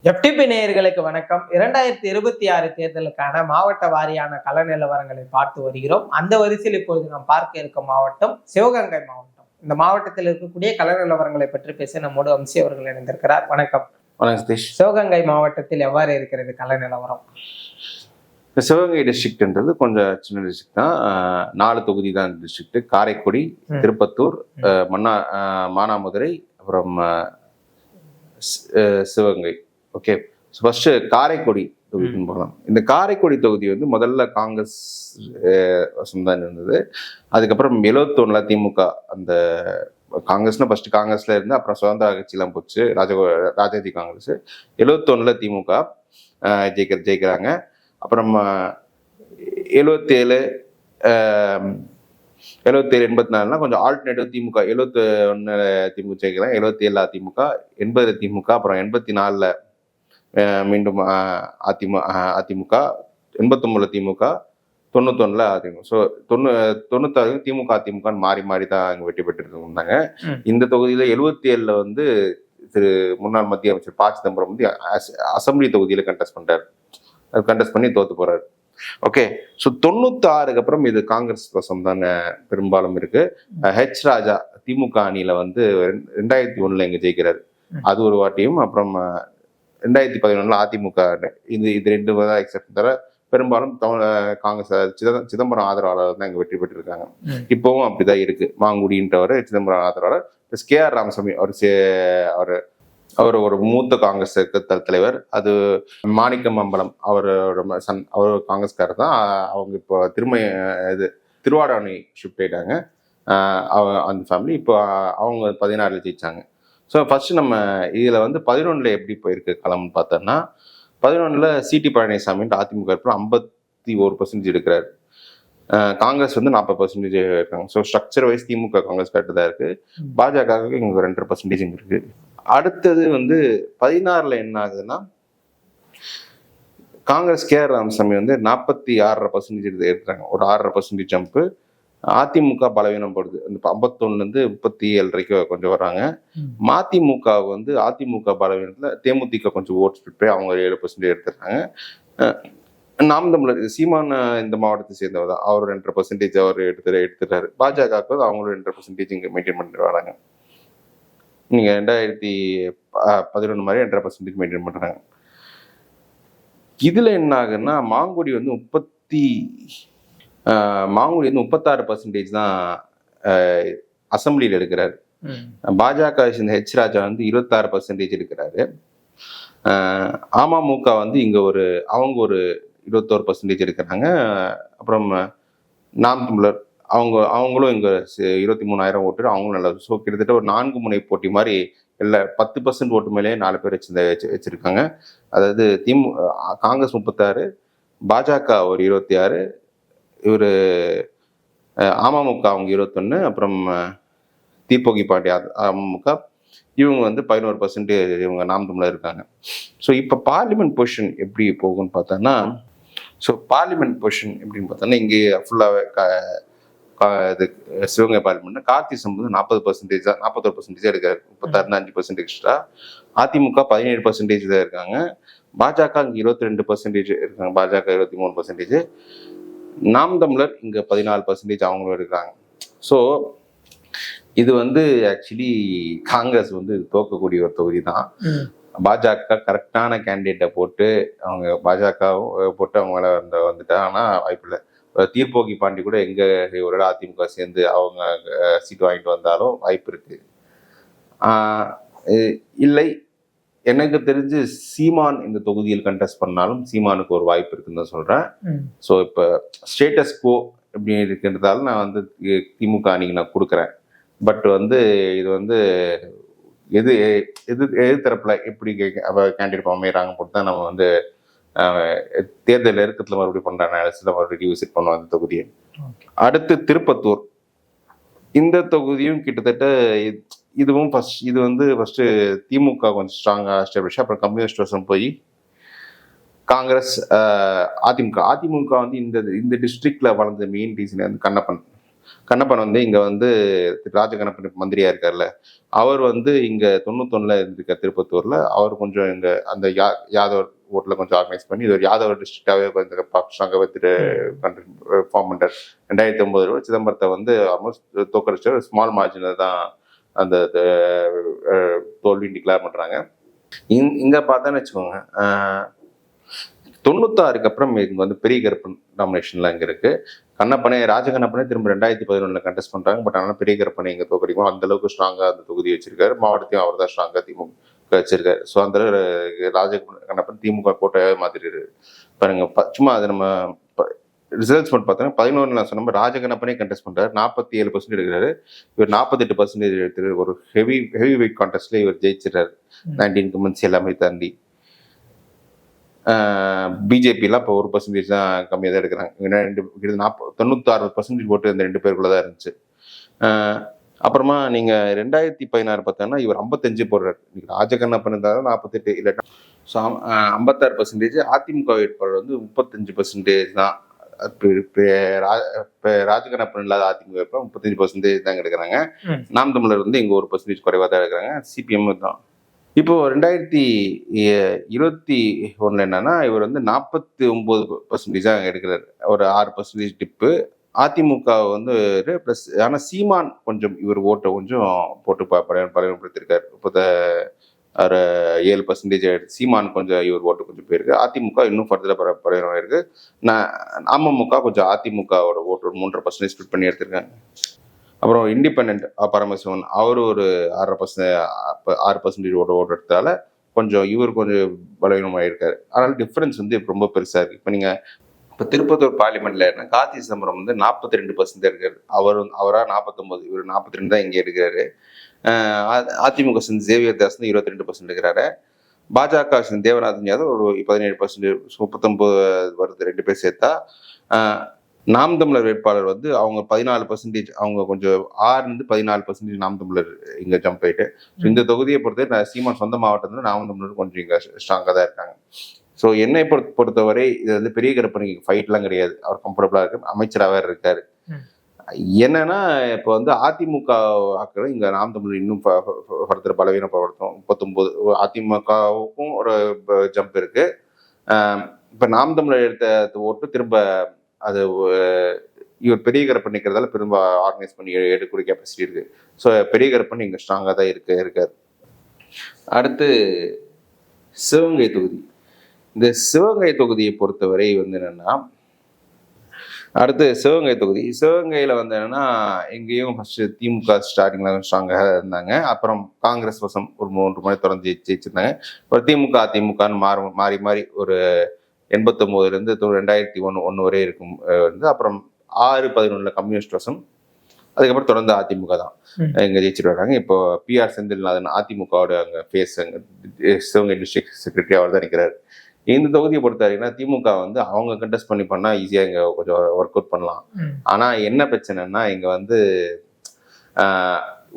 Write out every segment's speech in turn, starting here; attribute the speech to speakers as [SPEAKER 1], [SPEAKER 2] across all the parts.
[SPEAKER 1] FTP நேயர்களுக்கு வணக்கம். 2026 தேர்தலுக்கான மாவட்ட வாரியான கள நிலவரங்களை பார்த்து வருகிறோம். அந்த வரிசையில் இப்பொழுது நாம் பார்க்க இருக்கும் மாவட்டம் சிவகங்கை மாவட்டம். இந்த மாவட்டத்தில் இருக்கக்கூடிய கள நிலவரங்களை பற்றி பேச நம்மோடு வம்சி அவர்கள் இணைந்திருக்கிறார். வணக்கம்.
[SPEAKER 2] வணக்கம் சதீஷ்.
[SPEAKER 1] சிவகங்கை மாவட்டத்தில் எவ்வாறு இருக்கிறது கள நிலவரம்?
[SPEAKER 2] சிவகங்கை டிஸ்ட்ரிக்ட்ன்றது கொஞ்சம் சின்ன டிஸ்ட்ரிக்ட் தான். 4 தொகுதி தான் டிஸ்ட்ரிக்ட். காரைக்குடி, திருப்பத்தூர், மானாமதுரை, அப்புறம் சிவகங்கை. ஓகே, ஃபர்ஸ்ட் காரைக்குடி தொகுதின்னு போகலாம். இந்த காரைக்குடி தொகுதி வந்து முதல்ல காங்கிரஸ் தான் இருந்தது. அதுக்கப்புறம் 71 திமுக, அந்த காங்கிரஸ்னா ஃபர்ஸ்ட் காங்கிரஸ்ல இருந்து அப்புறம் சுதந்திர கட்சியெல்லாம் போச்சு, ராஜாஜி காங்கிரஸ். 71 திமுக ஜெயிக்கிறாங்க. அப்புறம் 77 84 கொஞ்சம் ஆல்டர்னேட்டிவ் திமுக. 71 திமுக ஜெயிக்கிறாங்க, 77 அதிமுக, 80 திமுக, அப்புறம் 84 மீண்டும் அதிமுக, 89 திமுக, 91 அதிமுக. ஸோ 96 திமுக அதிமுக மாறி மாறி தான் அங்கே வெற்றி பெற்று இருந்தாங்க. இந்த தொகுதியில 77 வந்து திரு முன்னாள் மத்திய அமைச்சர் ப. சிதம்பரம் வந்து அசம்பிளி தொகுதியில கண்டெஸ்ட் பண்ணி தோத்து போறாரு. ஓகே, ஸோ 96க்கு அப்புறம் இது காங்கிரஸ் வசம் தானே பெரும்பாலும் இருக்கு. ஹெச் ராஜா திமுக அணியில வந்து 2001 இங்க ஜெயிக்கிறாரு, அது ஒரு வாட்டியும். அப்புறம் 2011 அதிமுக, இது ரெண்டு தான் எக்ஸப்ட். தவிர பெரும்பாலும் காங்கிரஸ் சிதம்பரம் ஆதரவாளர் தான் இங்க வெற்றி பெற்றிருக்காங்க. இப்பவும் அப்படிதான் இருக்கு. மாங்குடின்றவர் சிதம்பரம் ஆதரவாளர். KR ராமசாமி அவர் ஒரு மூத்த காங்கிரஸ் தலைவர். அது மாணிக்கம் அம்பலம் அவரோட சன், அவர் காங்கிரஸ்காரர் தான். அவங்க இப்போ திருவாடானை ஷிஃப்ட் ஆயிட்டாங்க அந்த ஃபேமிலி. இப்போ அவங்க 16 ஜெயிச்சாங்க. ஸோ ஃபர்ஸ்ட் நம்ம இதில் வந்து 11 எப்படி போயிருக்கு களம்னு பார்த்தோம்னா, 11 சிடி பழனிசாமின்ட்டு அதிமுக இருப்போம் 51% எடுக்கிறாரு. காங்கிரஸ் வந்து 40% இருக்காங்க. ஸோ ஸ்ட்ரக்சர் வைஸ் திமுக காங்கிரஸ் கரெக்டு தான் இருக்கு. பாஜகவுக்கு இங்கே 2% இருக்கு. அடுத்தது வந்து 16 என்ன ஆகுதுன்னா, காங்கிரஸ் KR ராமசாமி வந்து 46% எடுக்கிறாங்க, ஒரு 6% ஜம்ப்பு. அதிமுக பலவீனம் படுது, அந்த 51 37 கொஞ்சம் வர்றாங்க. மதிமுக வந்து அதிமுக பலவீனத்துல தேமுதிக கொஞ்சம் ஓட் ஸ்பிட் போய் அவங்க 7% எடுத்துறாங்க. நாம் தமிழர் சீமான் இந்த மாவட்டத்தை சேர்ந்தவர் தான், அவர் 2% அவர் எடுத்துட்டாரு. பாஜகவுக்கு அவங்களும் 2% இங்க மெயின்டைன் பண்ணிட்டு வராங்க. நீங்க 2011 மாதிரி 2% மெயின்டைன் பண்றாங்க. இதுல என்ன ஆகுன்னா, மாங்குடி வந்து 36% தான் அசம்பிளியில் எடுக்கிறாரு. பாஜக சேர்ந்த ஹெச் ராஜா வந்து 26% எடுக்கிறாரு. அமமுக வந்து இங்க அவங்க ஒரு 21% எடுக்கிறாங்க. அப்புறம் நாம் தமிழர் அவங்களும் இங்க 23,000 ஓட்டு, அவங்களும் நல்லா. ஸோ கிட்டத்தட்ட ஒரு 4 முனை போட்டி மாதிரி இல்லை, 10% ஓட்டு மேலே 4 பேர் வச்சிருக்காங்க. அதாவது காங்கிரஸ் 36, பாஜக ஒரு 26, இவர் அமமுக அவங்க 21, அப்புறம் தீபோகி பாண்டி அமமுக, இவங்க வந்து 11% இவங்க நாம் தமிழர் இருக்காங்க. ஸோ இப்போ பார்லிமெண்ட் பொசிஷன் எப்படி போகும்னு பார்த்தோன்னா, இங்கே ஃபுல்லாகவே இது சிவகங்கை பார்லிமெண்ட் கார்த்தி சம்பந்தம் 40% தான், 41% எடுக்காரு, 36 5% எக்ஸ்ட்ரா. அதிமுக 17% தான் இருக்காங்க. பாஜக இங்கே 22% இருக்காங்க, பாஜக 23%. நாம் தமிழர் இங்க 14% அவங்களும் எடுக்கிறாங்க. ஸோ இது வந்து ஆக்சுவலி காங்கிரஸ் வந்து தோக்கக்கூடிய ஒரு தொகுதி தான். பாஜக கரெக்டான கேண்டிடேட்டை போட்டு அவங்கள வந்துட்டா, ஆனால் வாய்ப்பில்லை. தீர்ப்போகி பாண்டி கூட எங்க ஒரு அதிமுக சேர்ந்து அவங்க சீட் வாங்கிட்டு வந்தாலும் வாய்ப்பு இருக்கு. இல்லை, எனக்கு தெரிஞ்சு சீமான் இந்த தொகுதியில் கண்டெஸ்ட் பண்ணாலும் சீமானுக்கு ஒரு வாய்ப்பு இருக்குன்னு தான் சொல்றேன். ஸோ இப்போ ஸ்டேட்டஸ் கோ எப்படி இருக்குன்றதால நான் வந்து திமுக அணிக்கு நான் கொடுக்குறேன். பட் வந்து இது வந்து எது தரப்புல எப்படி கேண்டிடேட் அமைகிறாங்க போட்டு தான் நம்ம வந்து தேர்தல் நெருக்கத்தில் மறுபடியும் பண்றாங்க, மறுபடியும் விசிட் பண்ணுவோம் அந்த தொகுதியை. அடுத்து திருப்பத்தூர், இந்த தொகுதியும் கிட்டத்தட்ட இதுவும் இது வந்து ஃபர்ஸ்ட் திமுக கொஞ்சம் ஸ்ட்ராங்கா எஸ்டாப்ளிஷ், அப்புறம் கம்யூனிஸ்ட் வருஷம் போய் காங்கிரஸ் அதிமுக வந்து இந்த டிஸ்ட்ரிக்ட்ல வளர்ந்த மெயின் ரீசன் வந்து கண்ணப்பன். கண்ணப்பன் வந்து இங்க வந்து ராஜகண்ணப்பன் மந்திரியா இருக்கார்ல, அவர் வந்து இங்க 91 இருந்திருக்கார் திருப்பத்தூர்ல. அவர் கொஞ்சம் இங்க அந்த யாதவ் ஓட்ல கொஞ்சம் ஆர்கனைஸ் பண்ணி இது ஒரு யாதவ டிஸ்ட்ரிக்டாவே ஃபார்ம் பண்றாரு. 2009 சிதம்பரத்தை வந்து ஆல்மோஸ்ட் தோக்கடிச்ச ஒரு ஸ்மால் மார்ஜினில் தான் அந்த தோல்வி டிக்ளேர் பண்றாங்க. இங்க பார்த்தோன்னு வச்சுக்கோங்க, 96க்கு அப்புறம் இங்க வந்து பெரிய கருப்பன் டாமினேஷன்லாம் இங்க இருக்கு. ராஜகண்ணப்பனே திரும்ப 2011 கண்டெஸ்ட் பண்றாங்க. பட் ஆனால் பெரிய கருப்பனை இங்க தோக்கடிக்கும் அந்த அளவுக்கு ஸ்ட்ராங்கா அந்த தொகுதி வச்சிருக்காரு. மாவட்டத்தையும் அவர் தான் ஸ்ட்ராங்கா திமுக வச்சிருக்காரு. ஸோ அந்த ராஜகண்ணப்பன் திமுக கோட்டையாவே மாத்திட்டு பாருங்க. சும்மா அது நம்ம ரிசல்ட்ஸ் மட்டும் பார்த்தோன்னா 11 நான் சொன்ன ராஜகண்ணப்பனே கண்டெஸ்ட் பண்றாரு. 47% எடுக்கிறாரு. இவர் 48% எடுத்துரு ஒரு ஹெவி வெயிட் கான்டெஸ்ட்ல இவர் ஜெயிச்சிடறாரு. 19 கமெண்ட்ஸ் எல்லாமே தாண்டி. பிஜேபிலாம் இப்போ 1% தான் கம்மியாக தான் எடுக்கிறாங்க. 96% ஓட்டு இந்த 2 பேருக்குள்ளதான் இருந்துச்சு. அப்புறமா நீங்க 2016 பார்த்தோன்னா இவர் 55 போடுறாரு. ராஜகண்ணப்பன் இருந்தாலும் 48 இல்லாட்டா. ஸோ 56%. அதிமுக வேட்பாளர் வந்து 35% தான். ராஜகண்ணப்பன் இல்லாத அதிமுக வேட்பாளர் 35% தான் எடுக்கிறாங்க. நாம் தமிழர் வந்து இங்க 1% குறைவா தான் எடுக்கிறாங்க. சிபிஎம் தான். இப்போ 2021 என்னன்னா இவர் வந்து 49% தான் எடுக்கிறாரு. ஒரு 6% டிப்பு. அதிமுக வந்து பிளஸ் ஆனா சீமான் கொஞ்சம் இவர் ஓட்டை கொஞ்சம் போட்டு பலப்படுத்திருக்காரு. இப்போ 7% ஆயிடுச்சு. சீமான் கொஞ்சம் இவர் ஓட்டு கொஞ்சம் போயிருக்கு. அதிமுக இன்னும் ஃபர்தரா பலவீனமாயிருக்கு. அமமுக கொஞ்சம் அதிமுகவோட ஓட்டு 3.5% ஸ்பிட் பண்ணி எடுத்திருக்காங்க. அப்புறம் இண்டிபெண்ட் பரமசிவன் அவர் ஒரு 6% ஓட்டு எடுத்தால கொஞ்சம் இவர் கொஞ்சம் பலவீனமாயிருக்காரு. அதனால டிஃபரன்ஸ் வந்து ரொம்ப பெருசா இருக்கு. இப்போ திருப்பத்தூர் பார்லிமெண்ட்ல கார்த்தி சிதம்பரம் வந்து 42% இருக்காரு. அவரா 49, இவர் 42 தான் இங்க எடுக்கிறாரு. அதிமுக சேவியர் தாஸ் 22% எடுக்கிறாரு. பாஜக தேவநாதன் யாதவ் ஒரு 17%, 39 வருது. 2 பேர் சேர்த்தா. நாம் தமிழர் வேட்பாளர் வந்து அவங்க 14%, அவங்க கொஞ்சம் 6-14% நாம் தமிழர் இங்க ஜம்ப் ஆயிட்டு. இந்த தொகுதியை பொறுத்த சீமான் சொந்த மாவட்டத்துல நாம் தமிழர் கொஞ்சம் இங்க ஸ்ட்ராங்கா தான் இருக்காங்க. ஸோ என்னை பொறுத்தவரை இது வந்து பெரிய கருப்பனுக்கு ஃபைட்லாம் கிடையாது. அவர் கம்ஃபர்டபுளா இருக்கு, அமைச்சராக இருக்காரு. என்னன்னா இப்போ வந்து அதிமுக ஆக்கள் இங்க நாம் தமிழர் இன்னும் ஃபர்தர் பலவீனப்படுத்தும். 39 அதிமுகவுக்கும் ஒரு ஜம்ப் இருக்கு. இப்ப நாம் தமிழர் எடுத்த ஓட்டு திரும்ப அது இவர் பெரிய கருப்பன் நிற்கிறதால திரும்ப ஆர்கனைஸ் பண்ணி எடுக்கக்கூடிய கெப்பாசிட்டி இருக்கு. ஸோ பெரிய கருப்பன் இங்க ஸ்ட்ராங்கா தான் இருக்காரு. அடுத்து சிவகங்கை தொகுதி. இந்த சிவகங்கை தொகுதியை பொறுத்தவரை வந்து என்னன்னா, அடுத்து சிவகங்கையில வந்து என்னன்னா எங்கேயும் ஃபர்ஸ்ட் திமுக ஸ்டார்டிங்ல ஸ்ட்ராங்காக இருந்தாங்க. அப்புறம் காங்கிரஸ் வசம் ஒரு 3 முறை தொடர்ந்து ஜெயிச்சிருந்தாங்க. அப்புறம் திமுக அதிமுகன்னு மாறி ஒரு 89 2001 வரை இருக்கும் வந்து. அப்புறம் 6-11 கம்யூனிஸ்ட் வசம். அதுக்கப்புறம் தொடர்ந்து அதிமுக தான் இங்க ஜெயிச்சுட்டு வர்றாங்க. இப்போ PR செந்தில்நாதன் அதிமுகவோட அங்க சிவகங்கை டிஸ்ட்ரிக்ட் செக்ரட்டரி அவர் தான் நிற்கிறாரு. இந்த தொகுதியை பொறுத்தவரைக்குன்னா திமுக வந்து அவங்க கண்டெஸ்ட் பண்ணா ஈஸியா இங்க கொஞ்சம் ஒர்க் அவுட் பண்ணலாம். ஆனா என்ன பிரச்சனைன்னா இங்க வந்து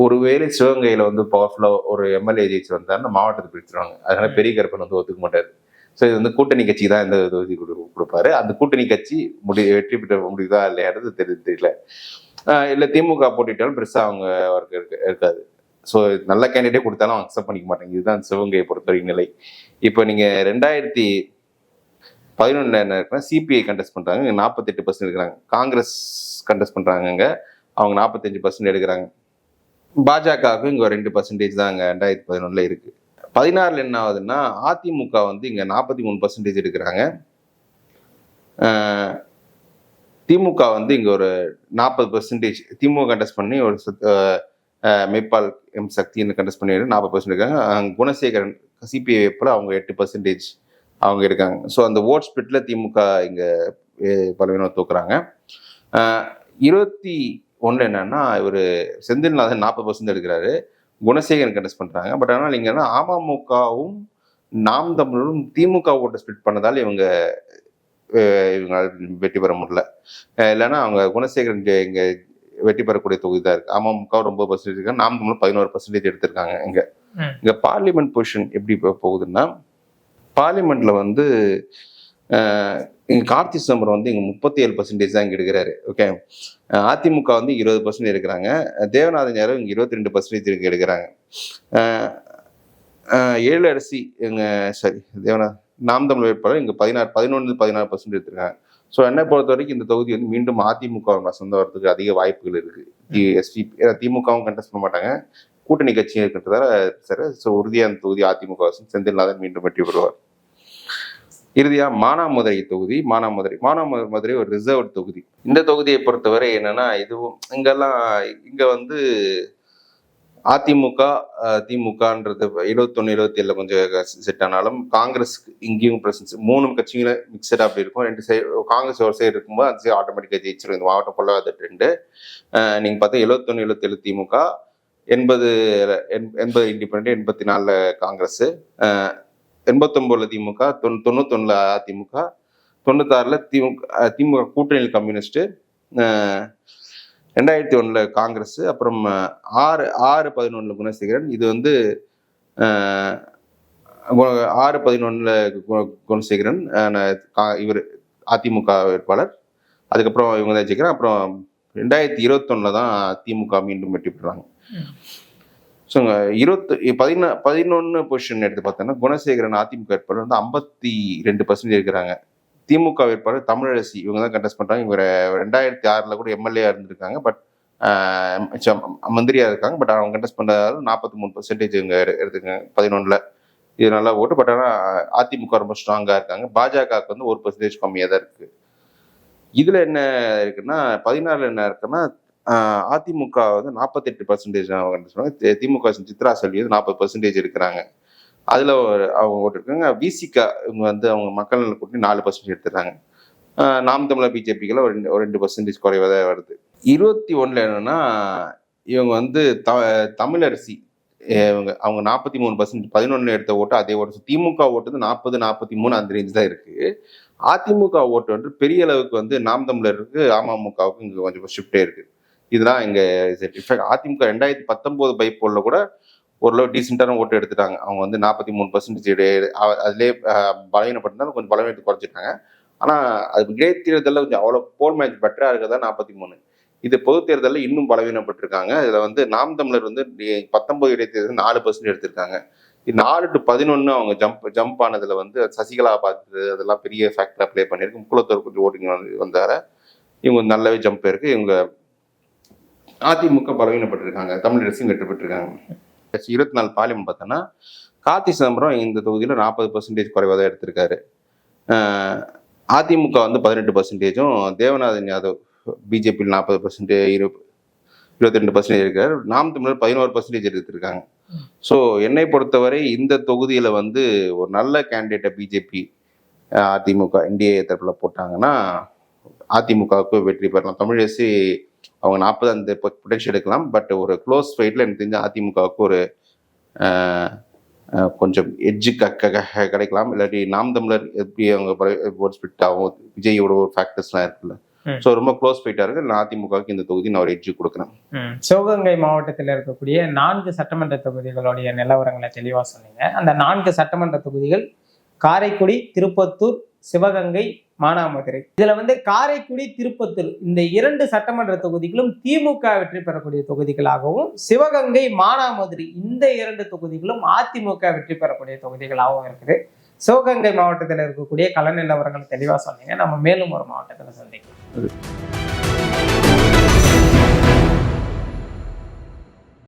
[SPEAKER 2] ஒருவேளை சிவகங்கையில வந்து பவர்ஃபுல்லா ஒரு MLA ஜெயிச்சு வந்தாருன்னா மாவட்டத்தை பிரிச்சுருவாங்க. அதனால பெரிய கருப்பன் வந்து ஒத்துக்க மாட்டாரு. ஸோ இது வந்து கூட்டணி கட்சி தான் இந்த தொகுதி கொடுப்பாரு. அந்த கூட்டணி கட்சி வெற்றி பெற்ற முடியுதா இல்லையானது தெரியல. இல்ல திமுக போட்டிட்டாலும் பெருசா அவங்க இருக்காது. ஸோ நல்ல கேண்டிடேட் கொடுத்தாலும் அவங்க அக்செப்ட் பண்ணிக்க மாட்டாங்க. இதுதான் சிவகங்கையை பொறுத்தவரைக்கும் நிலை. இப்போ நீங்க 2011 என்ன இருக்குன்னா CPI கண்டெஸ்ட் பண்றாங்க, 48% எடுக்கிறாங்க. காங்கிரஸ் கண்டெஸ்ட் பண்றாங்க, அவங்க 45% எடுக்கிறாங்க. பாஜகவுக்கு இங்க 2% தான் அங்க 2011 இருக்கு. 16 என்ன ஆகுதுன்னா அதிமுக வந்து இங்க 43% எடுக்கிறாங்க. திமுக வந்து இங்க ஒரு 40% திமுக கண்டெஸ்ட் பண்ணி ஒரு மேப்பால் சக்தின்னு கண்டெஸ்ட் பண்ணி 40% இருக்காங்க. குணசேகரன் CPI போல அவங்க 8% அவங்க இருக்காங்க. ஸோ அந்த ஓட் ஸ்பிளிட்ல திமுக இங்க பலவீனம் தூக்குறாங்க. 21 என்னன்னா இவர் செந்தில்நாதன் 40% எடுக்கிறாரு. குணசேகரன் கண்டெஸ்ட் பண்றாங்க. பட் ஆனால் இங்க அமமுகவும் நாம் தமிழரும் திமுக ஓட்டை ஸ்பிளிட் பண்ணதால் இவங்க வெற்றி பெற முடியல. இல்லைன்னா அவங்க குணசேகரன் இங்க வெற்றி பெறக்கூடிய தொகுதி தான் இருக்கு. அமமுக ரொம்ப % இருக்காங்க, நாம் தமிழ் 11% எடுத்திருக்காங்க. இங்க பார்லிமெண்ட் பொசிஷன் எப்படி போகுதுன்னா, பார்லிமெண்ட்ல வந்து இங்கே கார்த்தி சிதம்பரம் வந்து இங்கே 37% தான் இங்கே எடுக்கிறாரு. ஓகே, அதிமுக வந்து 20% எடுக்கிறாங்க. தேவநாதன் யாரும் இங்கே 22% இங்கே எடுக்கிறாங்க. ஏழரசி சரி நாம் தமிழ் வேட்பாளர் இங்கே 11-16% எடுத்திருக்காங்க. ஸோ என்னை பொறுத்த வரைக்கும் இந்த தொகுதி வந்து மீண்டும் அதிமுக சொந்த வரதுக்கு அதிக வாய்ப்புகள் இருக்கு. திமுகவும் கண்டெஸ்ட் பண்ண மாட்டாங்க, கூட்டணி கட்சி இருக்கின்றதால சரி. ஸோ உறுதியாக அந்த தொகுதி அதிமுக செந்தில்நாதன் மீண்டும் வெற்றி பெறுவார். இறுதியா மானாமதுரை தொகுதி. மானாமதுரை ஒரு ரிசர்வ் தொகுதி. இந்த தொகுதியை பொறுத்தவரை என்னன்னா, இதுவும் இங்க வந்து அதிமுக திமுகன்றது 71-77 கொஞ்சம் செட் ஆனாலும் காங்கிரஸ் இங்கேயும் பிரசன்ஸ் 3 கட்சிகளும் மிக்சடா அப்படி இருக்கும். 2 சைடு காங்கிரஸ் ஒரு சைடு இருக்கும்போது அந்த சைடு ஆட்டோமேட்டிக்கா ஜெயிச்சிடும். இந்த மாவட்டம் ஃபுல்லாக ட்ரெண்டு. நீங்க பார்த்தா 71-77 திமுக, 80 இண்டிபெண்டன்ட், 84 காங்கிரஸ், 89 திமுக, 91 அதிமுக, 96 திமுக கூட்டணியில் கம்யூனிஸ்ட், 2001 காங்கிரஸ், அப்புறம் 6-11 குணசேகரன். இது வந்து 6-11 குணசேகரன் இவர் அதிமுக வேட்பாளர். அதுக்கப்புறம் இவங்க தான் ஜெயிக்கிறாங்க. அப்புறம் 2021 தான் திமுக மீண்டும் வெற்றி பெறுறாங்க. ஸோ 11 பொசிஷன் எடுத்து பார்த்தோன்னா குணசேகரன் அதிமுக வேட்பாளர் வந்து 52% இருக்கிறாங்க. திமுக வேட்பாளர் தமிழரசி இவங்க தான் கண்டெஸ்ட் பண்றாங்க. இவங்க 2006 கூட எம்எல்ஏ இருந்திருக்காங்க, பட் மந்திரியா இருக்காங்க. பட் அவங்க கண்டெஸ்ட் பண்றதால 43% இவங்க எடுத்துக்காங்க 11. இது நல்லா ஓட்டு. பட் ஆனால் அதிமுக ரொம்ப ஸ்ட்ராங்கா இருக்காங்க. பாஜகவுக்கு வந்து 1% கம்மியாக தான் இருக்கு. இதுல என்ன இருக்குன்னா 16 என்ன இருக்குன்னா அதிமுக வந்து 48% அவங்க கண்டெஸ்ட் பண்ணுவாங்க. திமுக சித்ரா செல்வி 40% இருக்கிறாங்க. அதுல அவங்க ஓட்டுருக்காங்க. விசிகா இவங்க வந்து அவங்க மக்கள் நல கூட்டணி 4% எடுத்துறாங்க. நாம் தமிழர் பிஜேபிக்குள்ள ஒரு 2% குறைவாக தான் வருது. 21 என்னன்னா இவங்க வந்து தமிழரசி அவங்க 43%, 11 எடுத்த ஓட்டு அதே ஓட்டு. திமுக ஓட்டு வந்து 40-43 அந்த ரேஞ்ச் தான் இருக்கு. அதிமுக ஓட்டு வந்து பெரிய அளவுக்கு வந்து நாம் தமிழருக்கு அமமுகவுக்கு இங்க கொஞ்சம் ஷிஃப்டே இருக்கு. இதுதான் இங்க அதிமுக 2019 பைப்போல்ல கூட ஓரளவு டீசெண்டான ஓட்டு எடுத்துட்டாங்க. அவங்க வந்து 43% அதுலேயே பலவீனப்பட்டிருந்தாலும் கொஞ்சம் பலவீனத்தை குறைச்சிட்டாங்க. ஆனால் அது இடைத்தேர்தலில் கொஞ்சம் அவ்வளோ போல் மேட்ச் பெட்டராக இருக்கிறதா 43. இது பொது தேர்தலில் இன்னும் பலவீனப்பட்டிருக்காங்க. இதில் வந்து நாம் தமிழர் வந்து 19 இடைத்தேர்தல் 4% எடுத்திருக்காங்க. 4-11 அவங்க ஜம்ப் ஆனதுல வந்து சசிகலா பார்த்து அதெல்லாம் பெரிய ஃபேக்டரா ப்ளே பண்ணியிருக்கு. முக்குளத்தூர் கொஞ்சம் ஓட்டிங் வந்தார இவங்க நல்லாவே ஜம்ப் இருக்கு. இவங்க அதிமுக பலவீனப்பட்டிருக்காங்க, தமிழரசும் வெற்றி பெற்றிருக்காங்க. 24 பார்லிமெண்ட் பார்த்தோன்னா கார்த்தி சிதம்பரம் இந்த தொகுதியில் 40% குறைவாக தான் எடுத்திருக்காரு. அதிமுக வந்து 18%, தேவநாதன் யாதவ் பிஜேபியில் 40%, 22% இருக்காரு. நாம் தமிழர் 11% எடுத்திருக்காங்க. ஸோ என்னை பொறுத்தவரை இந்த தொகுதியில் வந்து ஒரு நல்ல கேண்டிடேட்டை பிஜேபி அதிமுக என்டிஏ தரப்பில் போட்டாங்கன்னா அதிமுகவுக்கு வெற்றி பெறலாம். தமிழரசி அவங்க 40 அந்த பொட்டன்ஷியல் எடுக்கலாம். பட் ஒரு க்ளோஸ் ஃபைட்ல எனக்கு தெரிஞ்ச அதிமுகவுக்கு ஒரு கொஞ்சம் எட்ஜு கிடைக்கலாம். இல்லாட்டி நாம் தமிழர் எப்படி அவங்க ஸ்பிட் ஆகும், விஜயோட ஒரு ஃபேக்டர்ஸ்லாம் இருக்குல்ல. ஸோ ரொம்ப க்ளோஸ் ஃபைட்டா இருக்கு. நான் அதிமுகவுக்கு இந்த தொகுதி நான் ஒரு எட்ஜு கொடுக்குறேன்.
[SPEAKER 1] சிவகங்கை மாவட்டத்தில் இருக்கக்கூடிய 4 சட்டமன்ற தொகுதிகளுடைய நிலவரங்களை தெளிவா சொன்னீங்க. அந்த 4 சட்டமன்ற தொகுதிகள் காரைக்குடி, திருப்பத்தூர், சிவகங்கை, மானாமதுரை. இதுல வந்து காரைக்குடி, திருப்பத்தூர் இந்த 2 சட்டமன்ற தொகுதிகளும் திமுக வெற்றி பெறக்கூடிய தொகுதிகளாகவும், சிவகங்கை, மானாமதுரை இந்த 2 தொகுதிகளும் அதிமுக வெற்றி பெறக்கூடிய தொகுதிகளாகவும் இருக்குது. சிவகங்கை மாவட்டத்தில் இருக்கக்கூடிய கள நிலவரங்கள் தெளிவா சொன்னீங்க. நம்ம மேலும் ஒரு மாவட்டத்தில் சந்திக்கலாம்.